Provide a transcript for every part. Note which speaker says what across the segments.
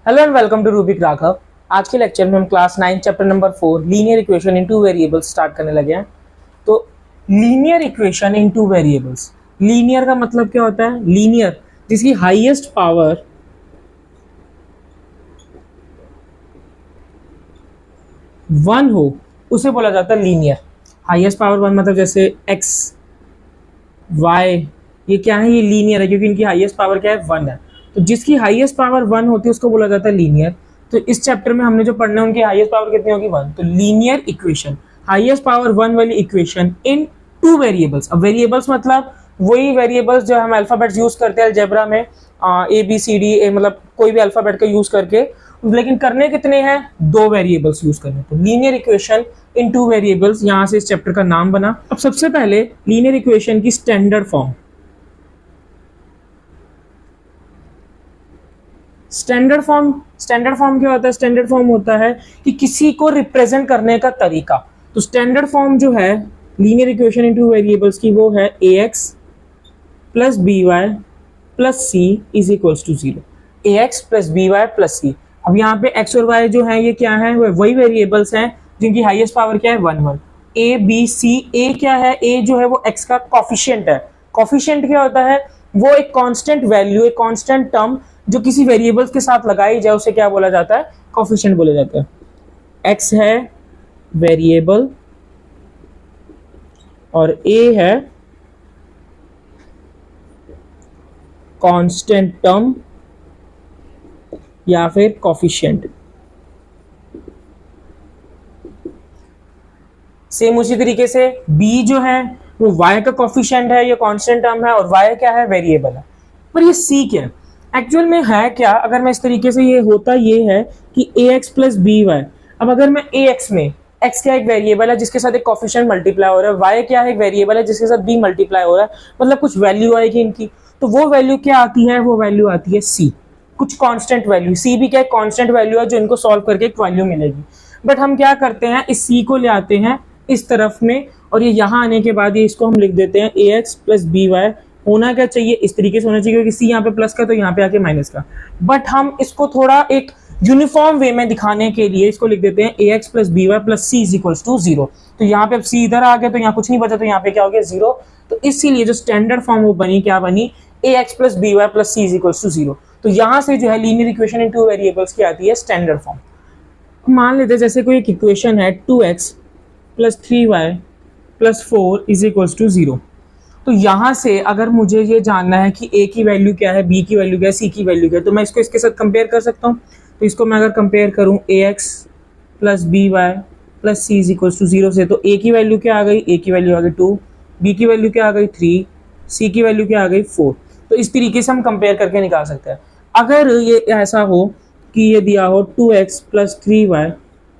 Speaker 1: Hello and welcome to Rubik Raghav. आज के lecture में हम class 9 chapter number 4 linear equation in two variables start करने लगे हैं। तो linear equation in two variables, linear का मतलब क्या होता है? लीनियर जिसकी हाईएस्ट पावर वन हो उसे बोला जाता है लीनियर। हाईएस्ट पावर वन मतलब जैसे एक्स वाई, ये क्या है? ये लीनियर है क्योंकि इनकी हाईएस्ट पावर क्या है? वन है। तो जिसकी हाईएस्ट पावर वन होती है उसको बोला जाता है लीनियर। तो इस चैप्टर में हमने जो पढ़ना है उनकी हाईएस्ट पावर कितनी होगी? वन। तो linear equation, highest power one वाली इक्वेशन इन टू वेरिएबल्स। अब वेरिएबल्स मतलब वही वेरिएबल्स जो हम अल्फाबेट्स यूज करते हैं अलजेब्रा में, A B C D A, मतलब कोई भी अल्फाबेट का यूज करके, लेकिन करने कितने हैं? दो वेरिएबल्स यूज करने। तो linear equation in two variables, यहां से इस चैप्टर का नाम बना। अब सबसे पहले लीनियर इक्वेशन की स्टैंडर्ड फॉर्म। स्टैंडर्ड फॉर्म क्या होता है? स्टैंडर्ड फॉर्म होता है कि किसी को रिप्रेजेंट करने का तरीका। तो स्टैंडर्ड फॉर्म जो है linear equation in two variables की वो है ax plus B Y plus C is equals to zero. ax plus B Y plus c. अब यहाँ पे x और y जो है ये क्या है? वही वेरिएबल्स हैं जिनकी हाईएस्ट पावर क्या है? One one. a b c, a क्या है? a जो है वो x का कॉफिशिएंट है। कॉफिशिएंट क्या होता है? वो एक कांस्टेंट वैल्यू, एक कांस्टेंट टर्म जो किसी वेरिएबल्स के साथ लगाई जाए उसे क्या बोला जाता है? कॉफिशिएंट बोला जाता है। x है वेरिएबल और a है कांस्टेंट टर्म या फिर कॉफिशिएंट। सेम उसी तरीके से b जो है वो y का कॉफिशिएंट है, ये कांस्टेंट टर्म है, और y क्या है? वेरिएबल है। पर ये c क्या है? एक्चुअल में है क्या? अगर मैं इस तरीके से, ये होता ये है कि ax प्लस बी वाई। अब अगर मैं ax में, x क्या एक वेरिएबल है जिसके साथ एक कॉफिशिएंट मल्टीप्लाई हो रहा है, y क्या है? एक वेरिएबल है जिसके साथ b मल्टीप्लाई हो रहा है, मतलब कुछ वैल्यू आएगी इनकी। तो वो वैल्यू क्या आती है? वो वैल्यू आती है c, कुछ कांस्टेंट वैल्यू। c भी क्या एक कांस्टेंट वैल्यू है जो इनको सॉल्व करके एक वैल्यू मिलेगी। बट हम क्या करते हैं, इस c को ले आते हैं इस तरफ में, और ये यहाँ आने के बाद ये इसको हम लिख देते हैं ax प्लस बी वाई। होना क्या चाहिए? इस तरीके से होना चाहिए क्योंकि c यहाँ पे प्लस का तो यहाँ पे आके माइनस का। बट हम इसको थोड़ा एक यूनिफॉर्म वे में दिखाने के लिए इसको लिख देते हैं ax plus B Y plus C is equals to zero. तो यहाँ पे अब c इधर आ गया तो यहाँ कुछ नहीं बचा, तो यहाँ पे क्या हो गया? जीरो। तो इसीलिए जो स्टैंडर्ड फॉर्म वो बनी, क्या बनी? ax plus B Y plus C is equals to zero. तो यहाँ से जो है linear equation in two variables की आती है स्टैंडर्ड फॉर्म। मान लेते हैं जैसे कोई एक इक्वेशन है 2x plus 3y plus 4 is equals to zero. तो यहाँ से अगर मुझे ये जानना है कि a की वैल्यू क्या है, b की वैल्यू क्या है, c की वैल्यू क्या है, तो मैं इसको इसके साथ कंपेयर कर सकता हूँ। तो इसको मैं अगर कंपेयर करूँ ax plus B Y plus C is equals to zero से, तो a की वैल्यू क्या आ गई? a की वैल्यू आ गई 2, b की वैल्यू क्या आ गई? 3, c की वैल्यू क्या आ गई? 4। तो इस तरीके से हम कंपेयर करके निकाल सकते हैं। अगर ये ऐसा हो कि ये दिया हो 2x plus 3y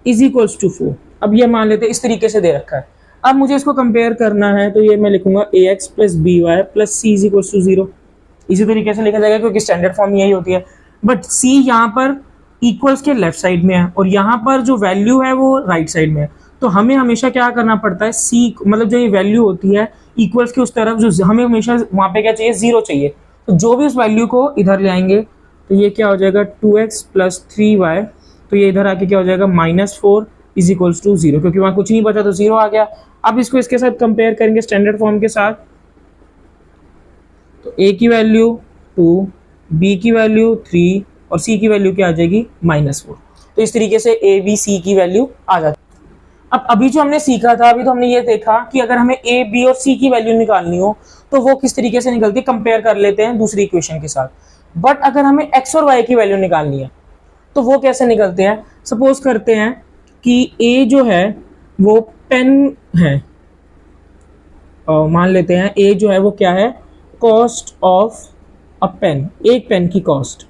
Speaker 1: is equals to 4, अब ये मान लेते हैं इस तरीके से दे रखा है। अब मुझे इसको कंपेयर करना है तो ये मैं लिखूंगा ax plus B Y plus C is equals to zero. इसी तरीके से लिखा जाएगा क्योंकि स्टैंडर्ड फॉर्म यही होती है। बट c यहाँ पर इक्वल्स के लेफ्ट साइड में है और यहाँ पर जो वैल्यू है वो राइट साइड में है। तो हमें हमेशा क्या करना पड़ता है? c मतलब जो ये वैल्यू होती है इक्वल्स के उस तरफ, जो हमें हमेशा वहाँ पे क्या चाहिए? जीरो चाहिए। तो जो भी उस वैल्यू को इधर ले आएंगे तो ये क्या हो जाएगा? 2x plus 3y। तो ये इधर आके क्या हो जाएगा? -4 इज इक्वल्स टू जीरो, क्योंकि वहाँ कुछ नहीं बचा तो जीरो आ गया। अब इसको इसके साथ कंपेयर करेंगे स्टैंडर्ड फॉर्म के साथ, तो a की वैल्यू 2, b की वैल्यू 3 और c की वैल्यू क्या आ जाएगी? -4। तो इस तरीके से a b c की वैल्यू आ जाती है। अब अभी जो हमने सीखा था, अभी तो हमने ये देखा कि अगर हमें a b और c की वैल्यू निकालनी हो तो वो किस तरीके से निकलती है, कंपेयर कर लेते हैं दूसरी इक्वेशन के साथ। बट अगर हमें x और y की वैल्यू निकालनी है तो वो कैसे निकलते हैं? सपोज करते हैं कि a जो है वो पेन है, और मान लेते हैं a जो है वो क्या है? कॉस्ट ऑफ अ पेन, एक पेन की कॉस्ट।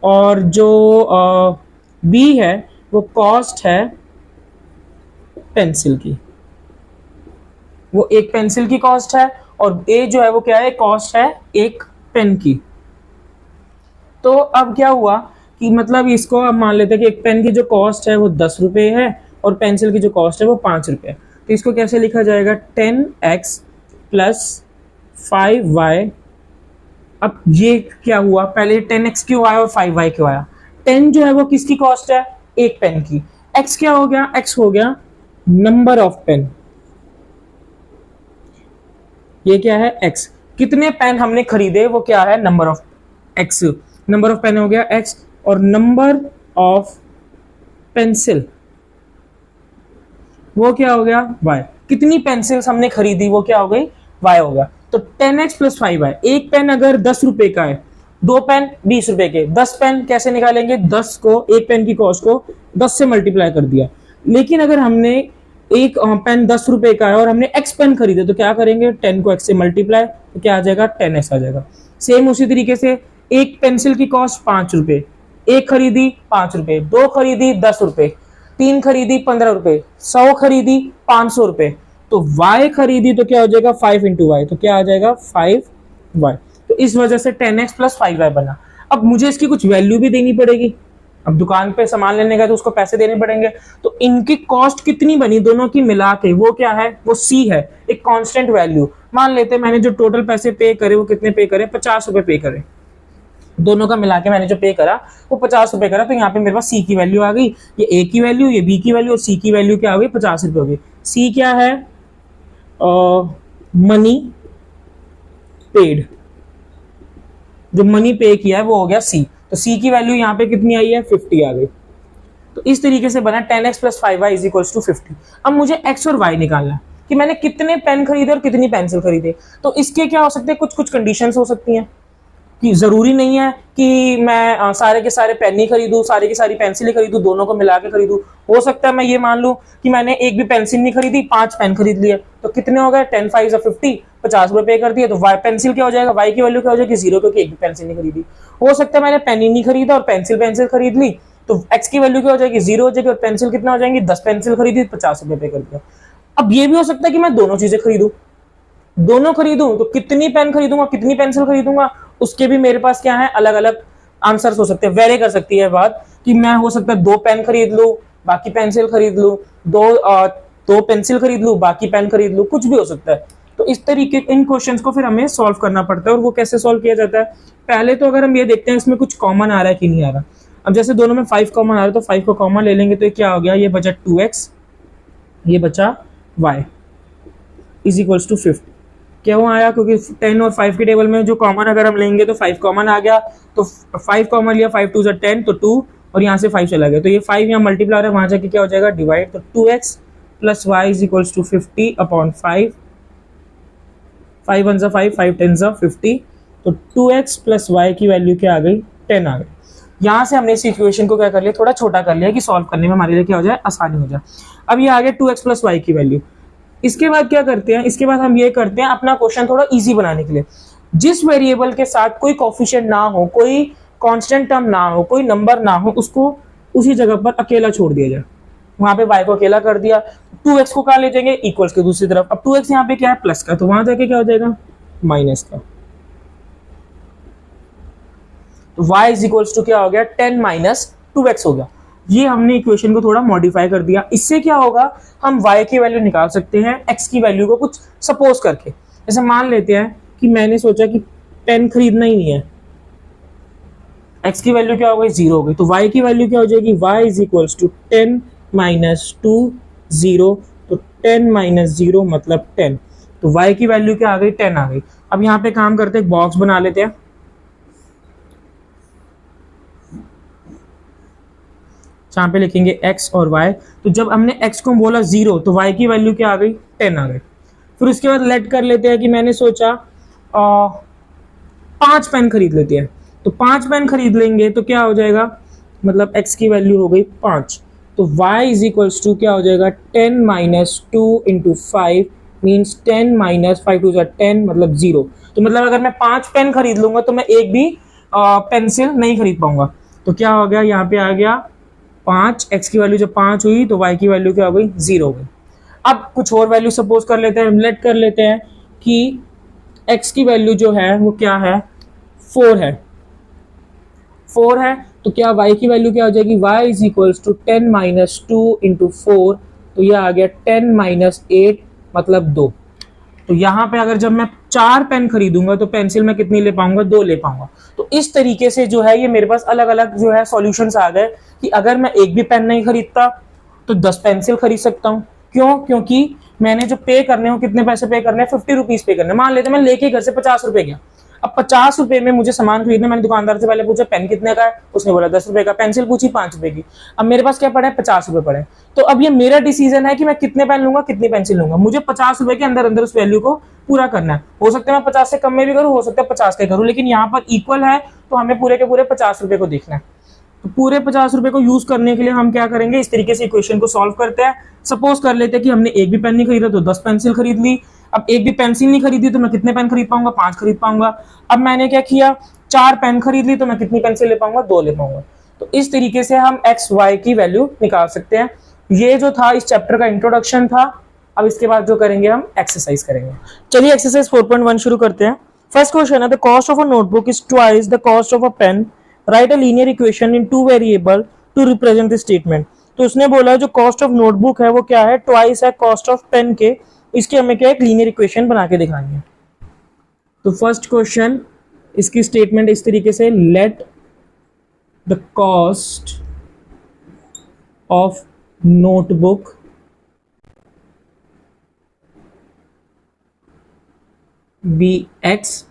Speaker 1: और जो b है वो कॉस्ट है पेंसिल की, वो एक पेंसिल की कॉस्ट है, और a जो है वो क्या है? कॉस्ट है एक पेन की। तो अब क्या हुआ कि मतलब इसको अब मान लेते हैं कि एक पेन की जो कॉस्ट है वो 10 रुपये है और पेंसिल की जो कॉस्ट है वो 5 रुपये। तो इसको कैसे लिखा जाएगा? 10x plus 5y। अब ये क्या हुआ? पहले 10x क्यों आया और 5y क्यों आया? 10 जो है वो किसकी कॉस्ट है, एक पेन की। x क्या हो गया, x हो गया नंबर ऑफ पेन, ये क्या है x, कितने पेन हमने खरीदे वो क्या है, number of x, number of pen हो गया x, और नंबर ऑफ पेंसिल वो क्या हो गया y, कितनी पेंसिल्स हमने खरीदी वो क्या हो गई y हो गया। तो 10x प्लस 5y, एक पेन अगर 10 रुपए का है, दो पेन 20 रुपए के, 10 पेन कैसे निकालेंगे, 10 को एक पेन की कॉस्ट को 10 से मल्टीप्लाई कर दिया। लेकिन अगर हमने एक पेन 10 रुपए का है और हमने x पेन खरीदे तो क्या करेंगे, 10 को x से मल्टीप्लाई, तो क्या आ जाएगा 10x आ जाएगा। सेम उसी तरीके से एक पेंसिल की कॉस्ट 5 रुपए, एक खरीदी 5 रुपए, दो खरीदी 10 रुपए, तीन खरीदी 15 रुपए, 100 खरीदी 500 रुपए, तो y खरीदी तो क्या हो जाएगा 5 इंटू वाई, तो क्या आ जाएगा 5y। तो इस वजह से 10x प्लस 5y बना। अब मुझे इसकी कुछ वैल्यू भी देनी पड़ेगी, अब दुकान पे सामान लेने का तो उसको पैसे देने पड़ेंगे, तो इनकी कॉस्ट कितनी बनी दोनों की मिला के, वो क्या है, वो c है, एक कांस्टेंट वैल्यू। मान लेते हैं मैंने जो टोटल पैसे पे करे वो कितने पे करे, 50 रुपए पे करे, दोनों का मिला के मैंने जो पे करा वो 50 रुपए करा। तो यहाँ पे मेरे पास c की वैल्यू आ गई, ये a की वैल्यू, ये b की वैल्यू, और c की वैल्यू क्या हो गई 50 रुपए हो गई। c क्या है, मनी पेड, जो मनी पे किया है वो हो गया c, तो c की वैल्यू यहाँ पे कितनी आई है 50 आ गई। तो इस तरीके से बना 10x plus 5y is equals to 50। अब मुझे x और y निकालना है कि मैंने कितने पेन खरीदे और कितनी पेंसिल खरीदे। तो इसके क्या हो सकते हैं, कुछ कुछ कंडीशंस हो सकती हैं कि जरूरी नहीं है कि मैं सारे के सारे पेन ही खरीदूं, सारे की सारी पेंसिल ही खरीदूं, दोनों को मिला के खरीदूं। हो सकता है मैं ये मान लूं कि मैंने एक भी पेंसिल नहीं खरीदी, 5 पेन खरीद लिए, तो कितने हो गए 10 5 50, 50 रुपए पे कर दिए, तो वाई पेंसिल क्या हो जाएगा, वाई की वैल्यू क्या हो जाएगी 0, क्योंकि एक भी पेंसिल नहीं खरीदी। हो सकता है मैंने पेन ही नहीं खरीदा और पेंसिल खरीद ली, तो एक्स की वैल्यू क्या हो जाएगी 0 हो जाएगी, और पेंसिल कितना हो जाएंगी 10 पेंसिल खरीदी 50 रुपए पे कर दिया। अब ये भी हो सकता है कि मैं दोनों चीजें खरीदूं, दोनों खरीदूं, तो कितनी पेन खरीदूंगा कितनी पेंसिल खरीदूंगा उसके भी मेरे पास क्या है अलग अलग आंसर्स हो सकते हैं, वेरी कर सकती है बात कि मैं हो सकता है 2 पेन खरीद लूं बाकी पेंसिल खरीद लूं, दो पेंसिल खरीद लूं बाकी पेन खरीद लूं, कुछ भी हो सकता है। तो इस तरीके इन क्वेश्चंस को फिर हमें सॉल्व करना पड़ता है, और वो कैसे सॉल्व किया जाता है, पहले तो अगर हम ये देखते हैं इसमें कुछ कॉमन आ रहा है कि नहीं आ रहा। अब जैसे दोनों में 5 कॉमन आ रहा है तो 5 को कॉमन ले लेंगे, तो ये क्या हो गया, ये बचा 2x, ये बचा y इज इक्वल्स टू 50। क्यों आया, क्योंकि 10 और 5 के टेबल में जो कॉमन अगर हम लेंगे तो 5 कॉमन आ गया, तो 5 कॉमन लिया, 5 2 जा 10, तो 2, और यहाँ से 5 चला गया, तो ये 5 यहाँ मल्टीप्लाई है, वहां जाके क्या हो जाएगा डिवाइड, तो 2x plus Y is equals to 50 upon 5, 5 1 5, 5 10 50, तो 2x प्लस वाई की वैल्यू क्या आ गई 10 आ गई। यहाँ से हमने इस इक्वेशन को क्या कर लिया, थोड़ा छोटा कर लिया कि सॉल्व करने में हमारे लिए क्या हो जाए, आसानी हो जाए। अब ये आ गया 2x प्लस वाई की वैल्यू। इसके बाद क्या करते हैं, इसके बाद हम ये करते हैं अपना क्वेश्चन थोड़ा इजी बनाने के लिए, जिस वेरिएबल के साथ कोई कोफिशिएंट ना हो, कोई कांस्टेंट टर्म ना हो, कोई नंबर ना हो, उसको उसी जगह पर अकेला छोड़ दिया जाए। वहां पे y को अकेला कर दिया, 2x को कहाँ ले जाएंगे इक्वल्स के दूसरी तरफ। अब 2x यहाँ पे क्या है प्लस का, तो वहां जाके क्या हो जाएगा माइनस का, तो y इज इक्वल्स टू क्या हो गया 10 माइनस 2x हो गया। ये हमने इक्वेशन को थोड़ा मॉडिफाई कर दिया। इससे क्या होगा, हम y की वैल्यू निकाल सकते हैं x की वैल्यू को कुछ सपोज करके। जैसे मान लेते हैं कि मैंने सोचा कि पेन खरीदना ही नहीं है, x की वैल्यू क्या हो गई 0 हो गई, तो y की वैल्यू क्या हो जाएगी y is equals to 10 minus 2 0, तो 10 माइनस 0 मतलब 10, तो y की वैल्यू क्या आ गई 10 आ गई। अब यहाँ पे काम करते हैं, बॉक्स बना लेते हैं, जहाँ पे लिखेंगे x और y। तो जब हमने x को बोला 0 तो y की वैल्यू क्या आ गई 10 आ गई। फिर उसके बाद लेट कर लेते हैं कि मैंने सोचा 5 पेन खरीद लेते हैं, तो 5 पेन खरीद लेंगे तो क्या हो जाएगा, मतलब x की वैल्यू हो गई 5, तो y इज इक्वल्स टू क्या हो जाएगा 10 minus 2 into 5 means 10 minus 5 two 10 मतलब 0। तो मतलब अगर मैं 5 पेन खरीद लूंगा तो मैं एक भी पेंसिल नहीं खरीद पाऊंगा। तो क्या हो गया, यहाँ पे आ गया 5, x की वैल्यू जब 5 हुई तो y की वैल्यू क्या हो गई 0 हो गई। अब कुछ और वैल्यू सपोज कर लेते हैं, लेट कर लेते हैं कि x की वैल्यू जो है वो क्या है 4 है, 4 है, तो क्या y की वैल्यू क्या हो जाएगी y is equals to 10 minus 2 into 4, तो यह आ गया 10 माइनस 8 मतलब 2। तो यहाँ पे अगर जब मैं 4 पेन खरीदूंगा तो पेंसिल मैं कितनी ले पाऊंगा, 2 ले पाऊंगा। तो इस तरीके से जो है ये मेरे पास अलग अलग जो है सॉल्यूशंस आ गए कि अगर मैं एक भी पेन नहीं खरीदता तो 10 पेंसिल खरीद सकता हूँ। क्यों? क्योंकि मैंने जो पे करने हो, कितने पैसे पे करने हैं, 50 रुपीज पे करने। मान लेते मैं लेके घर से 50 रुपए गया, अब 50 रुपए में मुझे सामान खरीदना, मैंने दुकानदार से पहले पूछा पेन कितने का है, उसने बोला 10 रुपए का, पेंसिल पूछी 5 रुपए की, अब मेरे पास क्या पड़ा है, 50 रुपए पड़े। तो अब ये मेरा डिसीजन है कि मैं कितने पेन लूंगा, कितनी पेंसिल लूंगा। मुझे 50 रुपए के अंदर अंदर उस वैल्यू को पूरा करना है। हो सकता है मैं 50 से कम में भी करूँ, हो सकता है 50 के करूँ, लेकिन यहाँ पर इक्वल है तो हमें पूरे के पूरे 50 रुपए को देखना है। तो पूरे 50 रुपए को यूज करने के लिए हम क्या करेंगे, इस तरीके से इक्वेशन को सॉल्व करते हैं। सपोज कर लेते हैं कि हमने एक भी पेन नहीं खरीदा तो 10 पेंसिल खरीद ली। अब एक भी पेंसिल नहीं खरीदी तो मैं कितने पेन खरीद पाऊंगा, 5 खरीद पाऊंगा। अब मैंने क्या किया, 4 पेन खरीद ली तो मैं कितनी पेंसिल ले पाऊंगा, 2 ले पाऊंगा। तो इस तरीके से हम एक्स वाई की वैल्यू निकाल सकते हैं। ये जो था इस चैप्टर का इंट्रोडक्शन था। अब इसके बाद जो करेंगे हम एक्सरसाइज करेंगे। चलिए एक्सरसाइज 4.1 शुरू करते हैं। फर्स्ट क्वेश्चन है the cost of a notebook is twice the cost of a pen, write a linear equation in 2 variable to represent the statement. तो उसने बोला जो कॉस्ट ऑफ नोटबुक है वो क्या है, ट्वाइस है कॉस्ट ऑफ पेन के। इसके हमें क्या एक लीनियर इक्वेशन बना के दिखाएंगे। तो फर्स्ट क्वेश्चन, इसकी स्टेटमेंट इस तरीके से, let the cost of notebook be X,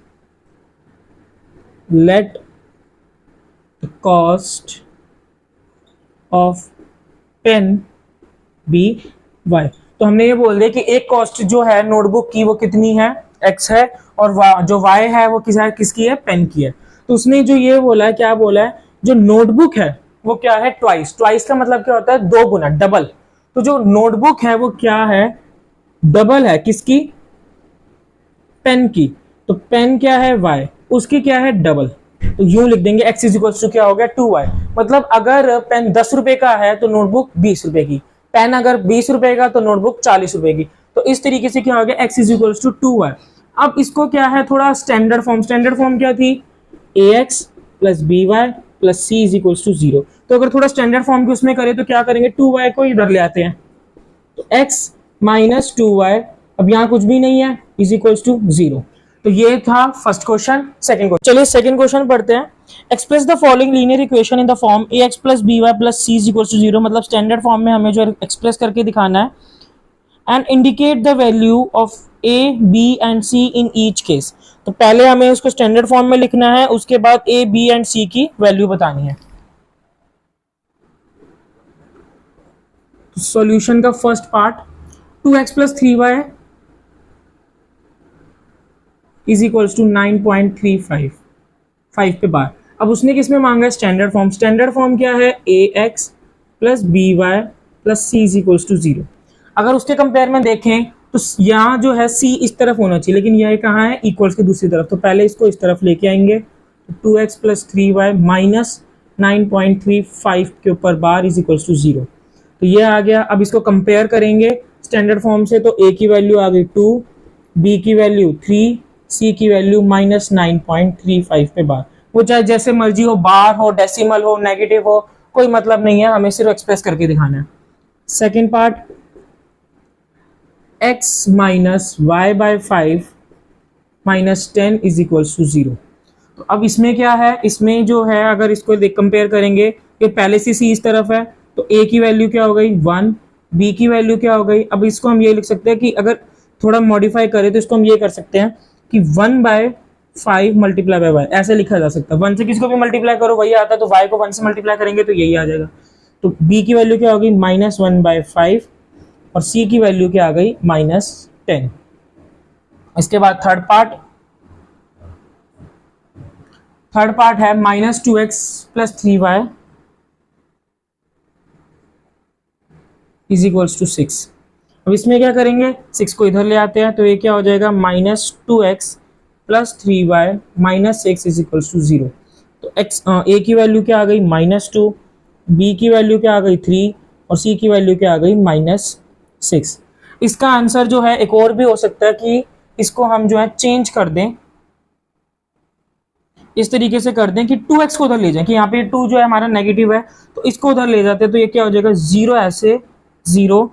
Speaker 1: let the cost of pen be Y. तो हमने ये बोल दिया कि एक कॉस्ट जो है नोटबुक की वो कितनी है, एक्स है, और जो वाई है वो किसकी है, पेन की है। तो उसने जो ये बोला है, क्या बोला है, जो नोटबुक है वो क्या है, ट्वाइस। ट्वाइस का मतलब क्या होता है, 2 गुना, डबल। तो जो नोटबुक है वो क्या है, डबल है, किसकी, पेन की। तो पेन क्या है, वाई, उसकी क्या है, डबल। तो यूं लिख देंगे एक्स इज इक्वल्स टू क्या हो गया, 2y। मतलब अगर पेन 10 रुपए का है तो नोटबुक 20 रुपए की, पेन अगर 20 रुपए का तो नोटबुक 40 रुपए की। तो इस तरीके से क्या हो गया, x is equals to 2y। अब इसको क्या है, थोड़ा स्टैंडर्ड फॉर्म क्या थी, ax plus by plus c is equals to 0। तो अगर थोड़ा स्टैंडर्ड फॉर्म की उसमें करें तो क्या करेंगे, 2y को इधर ले आते हैं, तो x माइनस 2y, अब यहाँ कुछ भी नहीं है, इज इक्वल्स टू 0। तो ये था फर्स्ट क्वेश्चन। सेकंड क्वेश्चन, चलिए सेकंड क्वेश्चन पढ़ते हैं। Express the following linear equation in the form ax plus by plus c is equals to 0। मतलब स्टैंडर्ड फॉर्म में हमें जो एक्सप्रेस करके दिखाना है। And indicate the value of a, b and c in each case. तो पहले हमें उसको स्टैंडर्ड फॉर्म में लिखना है, उसके बाद a, b एंड c की वैल्यू बतानी है। तो सॉल्यूशन का first part, 2x plus 3y is equals to 9.35 5 पे बार। अब उसने किस में मांगा है, स्टैंडर्ड फॉर्म। स्टैंडर्ड फॉर्म क्या है, ax plus by plus c is equals to 0। अगर उसके कंपेयर में देखें तो यहाँ जो है c इस तरफ होना चाहिए, लेकिन यह कहाँ है, इक्वल्स की दूसरी तरफ। तो पहले इसको इस तरफ लेके आएंगे, तो 2x प्लस 3y माइनस 9.35 के ऊपर बार इज इक्वल्स टू 0। तो ये आ गया। अब इसको कंपेयर करेंगे स्टैंडर्ड फॉर्म से, तो a की वैल्यू आ गई 2, b की वैल्यू 3, c की वैल्यू माइनस 9.35 पे बार। वो चाहे जैसे मर्जी हो, बार हो, डेसिमल हो, नेगेटिव हो, कोई मतलब नहीं है, हमें सिर्फ एक्सप्रेस करके दिखाना है। Second part, x minus Y by 5 minus 10 is equals to 0। तो अब इसमें क्या है, इसमें जो है अगर इसको कंपेयर करेंगे, ये पहले से c इस तरफ है, तो a की वैल्यू क्या हो गई 1, b की वैल्यू क्या हो गई। अब इसको हम ये लिख सकते हैं कि अगर थोड़ा मॉडिफाई करें तो इसको हम ये कर सकते हैं कि 1/5 मल्टीप्लाई बाय y, ऐसे लिखा जा सकता है। 1 से किसको भी मल्टीप्लाई करो वही आता है, तो y को 1 से मल्टीप्लाई करेंगे तो यही आ जाएगा। तो b की वैल्यू क्या होगी, माइनस 1/5, और c की वैल्यू क्या आ गई, माइनस 10। इसके बाद थर्ड पार्ट है minus 2x plus 3y is equals to 6। अब इसमें क्या करेंगे, 6 को इधर ले आते हैं, तो ये क्या हो जाएगा, minus 2x plus 3y minus 6 is equals to 0। तो x a की वैल्यू क्या आ गई, माइनस 2, b की वैल्यू क्या आ गई 3, और c की वैल्यू क्या आ गई, माइनस 6। इसका आंसर जो है एक और भी हो सकता है कि इसको हम जो है चेंज कर दें, इस तरीके से कर दें कि 2x को उधर ले जाएं, कि यहाँ पे 2 जो है हमारा नेगेटिव है, तो इसको उधर ले जाते हैं, तो ये क्या हो जाएगा 0, ऐसे 0,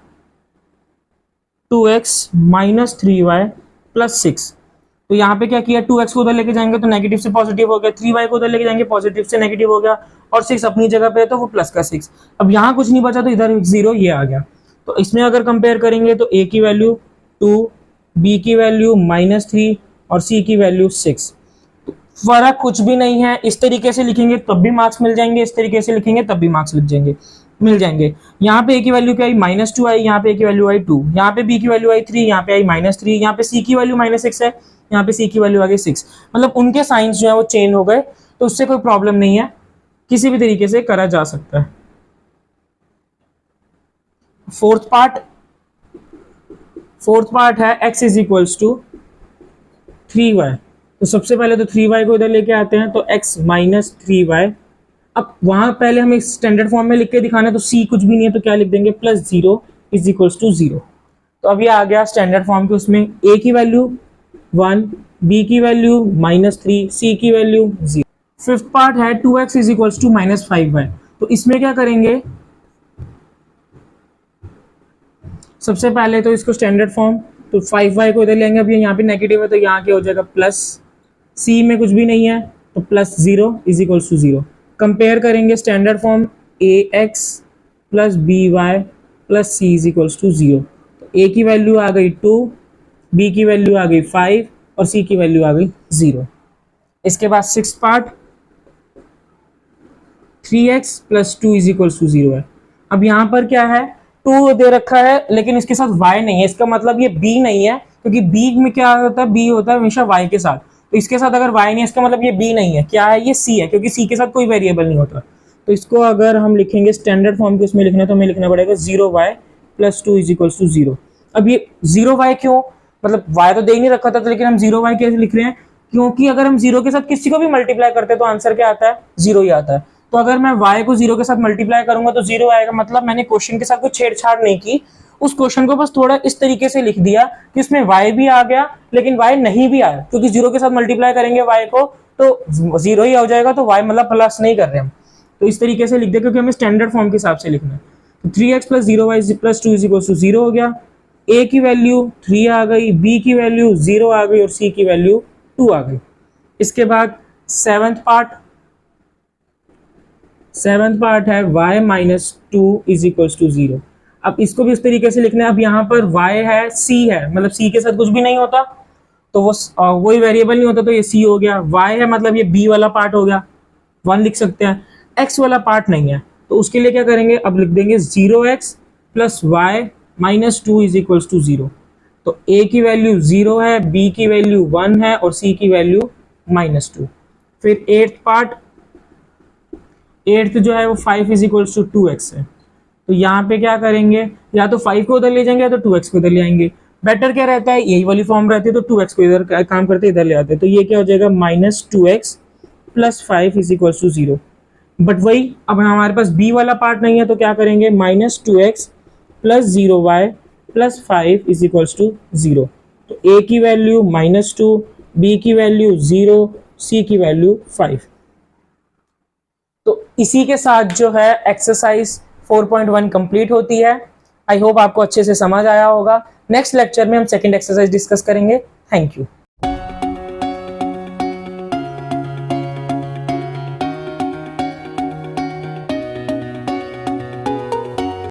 Speaker 1: 2x माइनस 3y +6। तो यहाँ पे क्या किया, 2x को उधर लेके जाएंगे तो नेगेटिव से पॉजिटिव हो गया, 3y को उधर लेके जाएंगे पॉजिटिव से नेगेटिव हो गया, और 6 अपनी जगह पे है तो वो प्लस का 6। अब यहाँ कुछ नहीं बचा तो इधर 0 ये आ गया। तो इसमें अगर कंपेयर करेंगे तो a की वैल्यू 2, b की वैल्यू -3 और c की वैल्यू 6। फर्क कुछ भी नहीं है। इस तरीके से लिखेंगे तब भी मार्क्स मिल जाएंगे, इस तरीके से लिखेंगे तब भी मार्क्स मिल जाएंगे। यहाँ पे a की वैल्यू क्या आई, -2 आई, यहाँ पे a की वैल्यू आई 2, यहाँ पे b की वैल्यू आई 3, यहाँ पे आई -3, यहाँ पे c की वैल्यू -6 है, यहाँ पे c की वैल्यू आ गई 6। मतलब उनके साइंस जो है वो चेंज हो गए, तो उससे कोई प्रॉब्लम नहीं है, किसी भी तरीके से करा जा सकता है। फोर्थ पार्ट है x is equals to 3y। तो सबसे पहले तो 3y को इधर लेके आते हैं, तो x माइनस 3y। अब वहां पहले हमें स्टैंडर्ड फॉर्म में लिख के दिखाना है, तो c कुछ भी नहीं है तो क्या लिख देंगे, +0 इज इक्वल्स टू 0। तो अब ये आ गया स्टैंडर्ड फॉर्म के, उसमें a की वैल्यू 1, b की वैल्यू -3, c की वैल्यू 0। फिफ्थ पार्ट है 2x is equals to -5y। तो इसमें क्या करेंगे, सबसे पहले तो इसको स्टैंडर्ड फॉर्म, तो 5y को इधर लेंगे, अब ये यहाँ पे नेगेटिव है तो यहाँ क्या हो जाएगा प्लस, c में कुछ भी नहीं है तो +0 इज इक्वल्स टू 0। कंपेयर करेंगे standard form ax plus by plus c is equals to 0। तो a की वैल्यू आ गई 2, b की वैल्यू आ गई 5 और c की वैल्यू आ गई 0। इसके बाद six part 3x plus 2 is equals to 0 है। अब यहाँ पर क्या है, 2 दे रखा है लेकिन इसके साथ y नहीं है, इसका मतलब ये b नहीं है, क्योंकि b में क्या होता है, b होता है हमेशा y के साथ। तो इसके साथ अगर y नहीं है, इसका मतलब ये b नहीं है, क्या है, ये c है, क्योंकि c के साथ कोई वेरिएबल नहीं होता। तो इसको अगर हम लिखेंगे स्टैंडर्ड फॉर्म के उसमें लिखना है, तो हमें लिखना पड़ेगा 0y plus 2 is equals to 0। अब ये 0y क्यों, मतलब y तो दे ही नहीं रखा था, तो लेकिन हम 0y कैसे लिख रहे हैं, क्योंकि अगर हम 0 के साथ किसी को भी मल्टीप्लाई करते हैं तो आंसर क्या आता है, 0 ही आता है। तो अगर मैं y को 0 के साथ मल्टीप्लाई करूंगा तो 0 आएगा, मतलब मैंने क्वेश्चन के साथ कोई छेड़छाड़ नहीं की, उस क्वेश्चन को बस थोड़ा इस तरीके से लिख दिया कि उसमें y भी आ गया लेकिन y नहीं भी आया, क्योंकि 0 के साथ मल्टीप्लाई करेंगे y को तो 0 ही हो जाएगा, तो y मतलब प्लस नहीं कर रहे हम, तो इस तरीके से लिख दे, क्योंकि हमें स्टैंडर्ड फॉर्म के हिसाब से लिखना है। तो 3x plus 0y plus 2 is equal to 0 हो गया, a की वैल्यू 3 आ गई, b की वैल्यू 0 आ गई और c की वैल्यू 2 आ गई। इसके बाद सेवंथ पार्ट है y minus 2 is equals to 0। अब इसको भी इस तरीके से लिखना है। अब यहाँ पर y है, c है, मतलब c के साथ कुछ भी नहीं होता तो वो वही वेरिएबल नहीं होता, तो ये c हो गया। y है मतलब ये b वाला पार्ट हो गया, 1 लिख सकते हैं। x वाला पार्ट नहीं है, तो उसके लिए क्या करेंगे, अब लिख देंगे 0x plus y minus 2 is equals to 0। तो a की वैल्यू 0 है, b की वैल्यू 1 है और c की वैल्यू -2। फिर एट्थ जो है वो 5 इज इक्वल्स टू 2x है। तो यहाँ पे क्या करेंगे, या तो 5 को उधर ले जाएंगे या तो 2x को इधर ले आएंगे। बेटर क्या रहता है, यही वाली फॉर्म रहती है तो 2x को इधर काम करते इधर ले आते हैं, तो ये क्या हो जाएगा -2x plus 5 is equals to 0। But वही, अब हमारे पास b वाला पार्ट नहीं है तो क्या करेंगे, -2x plus 0y plus 5 is equals to 0। तो a की वैल्यू -2, b की वैल्यू 0, c की वैल्यू 5। तो इसी के साथ जो है एक्सरसाइज 4.1 कंप्लीट होती है। आई होप आपको अच्छे से समझ आया होगा। नेक्स्ट लेक्चर में हम सेकंड एक्सरसाइज डिस्कस करेंगे। Thank you.